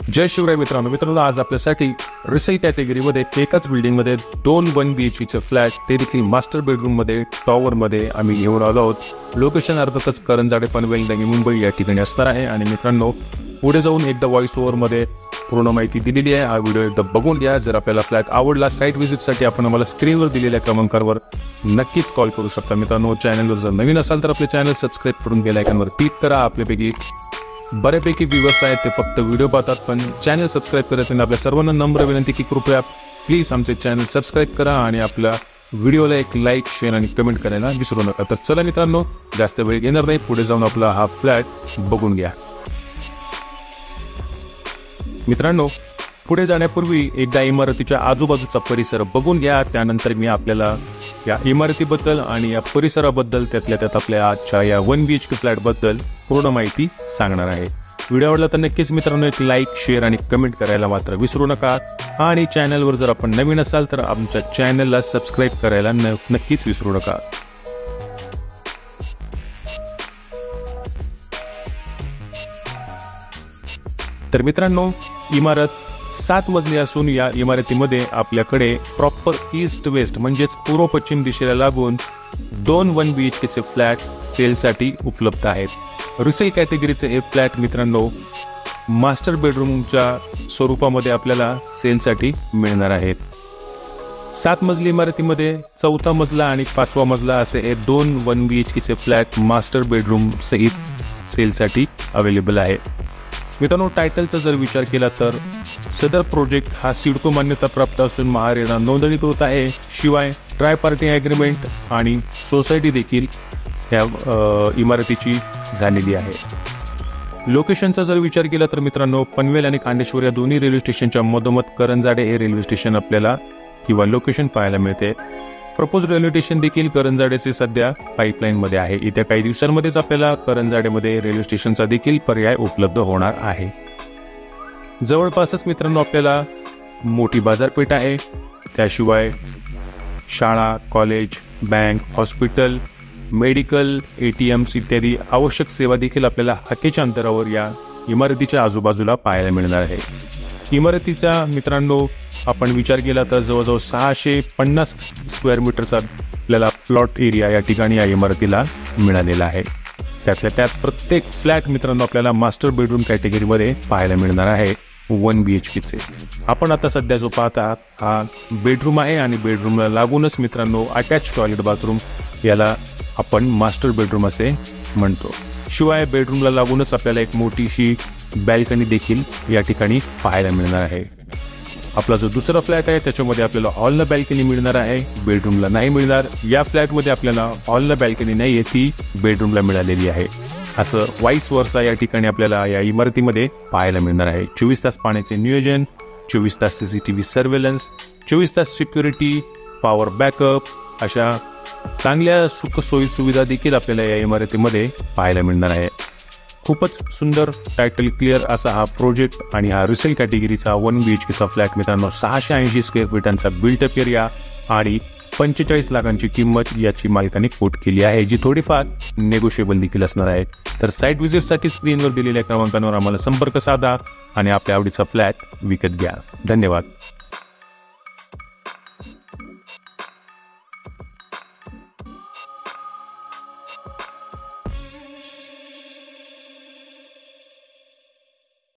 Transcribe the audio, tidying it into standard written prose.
जय शिवराय मित्रांनो, आज आपल्यासाठी रिसेल कॅटेगरीमध्ये एकाच बिल्डिंगमध्ये 2 1 BHK चे फ्लॅट, ते देखील मास्टर बेडरूममध्ये टॉवरमध्ये आम्ही घेऊन आलो आहोत। लोकेशन अर्थातच करंजाडे पनवेल नवी मुंबई या ठिकाणी असणार आहे। आणि मित्रांनो, पुढे जाऊन एकदा व्हॉइस ओव्हरमध्ये पूर्ण माहिती दिलेली आहे। हा व्हिडिओ एकदा बघून घ्या। जर आपल्याला फ्लॅट आवडला, साईट व्हिजिटसाठी आपण आम्हाला स्क्रीनवर दिलेल्या क्रमांकावर नक्कीच कॉल करू शकता। मित्रांनो, चॅनलवर जर नवीन असाल तर आपले चॅनल सबस्क्राईब करून बेल आयकॉनवर क्लिक करा। आपल्यापैकी बऱ्यापैकी व्ह्यूअर्स आहेत ते फक्त व्हिडिओ पाहतात पण चॅनल सबस्क्राईब करत नाही। आपल्या सर्वांना नम्र विनंती की कृपया प्लीज आमचे चॅनल सबस्क्राईब करा आणि आपल्या व्हिडिओला एक लाईक, शेअर आणि कमेंट करायला विसरू नका। तर चला मित्रांनो, जास्त वेळ घेणार नाही, पुढे जाऊन आपला हा फ्लॅट बघून घ्या। मित्रांनो, पुढे जाण्यापूर्वी एकदा इमारतीच्या आजूबाजूचा परिसर बघून घ्या। त्यानंतर मी आपल्याला या इमारतीबद्दल आणि या परिसराबद्दल, त्यातल्या त्यात आपल्या आजच्या या 1 BHK फ्लॅटबद्दल पूर्ण माहिती सांगणार आहे। व्हिडिओ आवडला तर नक्कीच मित्रांनो एक लाईक, शेअर आणि कमेंट करायला मात्र विसरू नका। आणि चॅनलवर जर आपण नवीन असाल तर आमच्या चॅनलला सबस्क्राईब करायला नक्कीच विसरू नका। तर मित्रांनो, इमारत 7 मजली असून या इमारतीमध्ये आपल्याकडे प्रॉपर ईस्ट वेस्ट म्हणजेच पूर्व पश्चिम दिशेला लागून 2 1 BHK चे फ्लॅट सेलसाठी उपलब्ध आहेत। रिसेल कॅटेगरीचे हे फ्लॅट मित्रांनो मास्टर बेडरूमच्या स्वरूपामध्ये आपल्याला सेलसाठी मिळणार आहेत। 7 मजली इमारतीमध्ये 4था मजला आणि 5वा मजला असे हे 2 1 BHK चे फ्लॅट मास्टर बेडरूम सहित सेलसाठी अवेलेबल आहे। मित्रांनो, टायटलचा जर विचार केला तर सदर प्रोजेक्ट हा सिडको मान्यता प्राप्त असून महारेरा नोंदणीकृत आहे। शिवाय ट्राय पार्टी ॲग्रीमेंट आणि सोसायटी देखील या इमारतीची झालेली आहे। लोकेशनचा जर विचार केला तर मित्रांनो, पनवेल आणि खांडेश्वर या दोन्ही रेल्वे स्टेशनच्या मधोमध करंजाडे हे रेल्वे स्टेशन आपल्याला किंवा लोकेशन पाहायला मिळते। प्रपोज रेल्वे स्टेशन देखील करंजाडेचे सध्या पाईपलाईनमध्ये आहे। येत्या काही दिवसांमध्येच आपल्याला करंजाडेमध्ये रेल्वे स्टेशनचा देखील पर्याय उपलब्ध होणार आहे। जवळपासच मित्रांनो आपल्याला मोठी बाजारपेठ आहे। त्याशिवाय शाळा, college, bank, hospital, medical, ATMs इत्यादी आवश्यक सेवा देखील आपल्याला हाकेच्या अंतरावर या इमारतीच्या आजूबाजूला पाहायला मिळणार आहे। इमारतीचा मित्रांनो आपण विचार केला तर जवळजवळ 650 स्क्वेअर मीटरचा आपल्याला प्लॉट एरिया या ठिकाणी या इमारतीला मिळालेला आहे। त्यातल्या त्यात प्रत्येक फ्लॅट मित्रांनो आपल्याला मास्टर बेडरूम कॅटेगरीमध्ये पाहायला मिळणार आहे 1 BHK चे। आपण आता सध्या जो पाहता हा बेडरूम आहे आणि बेडरूमला लागूनच मित्रांनो अटॅच टॉयलेट बाथरूम याला आपण मास्टर बेडरूम असे म्हणतो। शिवाय बेडरूमला लागूनच आपल्याला एक मोठीशी बॅल्कनी देखील या ठिकाणी पाहायला मिळणार आहे। आपला जो दुसरा फ्लॅट आहे त्याच्यामध्ये आपल्याला हॉलला बॅल्कनी मिळणार आहे, बेडरूमला नाही मिळणार। या फ्लॅटमध्ये आपल्याला हॉलला बॅल्कनी नाही आहे, ती बेडरूमला मिळालेली आहे। असं वाईस वर्सा या ठिकाणी आपल्याला या इमारतीमध्ये पाहायला मिळणार आहे। 24 तास पाण्याचे नियोजन, 24 तास CCTV सर्व्हेलन्स, 24 तास सिक्युरिटी, पॉवर बॅकअप अशा चांगल्या सुख सोयी सुविधा देखील आपल्याला या इमारतीमध्ये पाहायला मिळणार आहे। खूपच सुंदर, टायटल क्लिअर असा हा प्रोजेक्ट आणि हा रिसेल कॅटेगरीचा 1 BHK चा फ्लॅट मित्रांनो 680 स्क्वेअर फीटांचा बिल्टअप एरिया आणि 45 लाखांची किंमत याची मालकाने कोट केली आहे, जी थोडीफार नेगोशिएबल देखील असणार आहे। तर साईट व्हिजिटसाठी स्क्रीनवर दिलेल्या क्रमांकावर आम्हाला संपर्क साधा आणि आपल्या आवडीचा फ्लॅट विकत घ्या। धन्यवाद।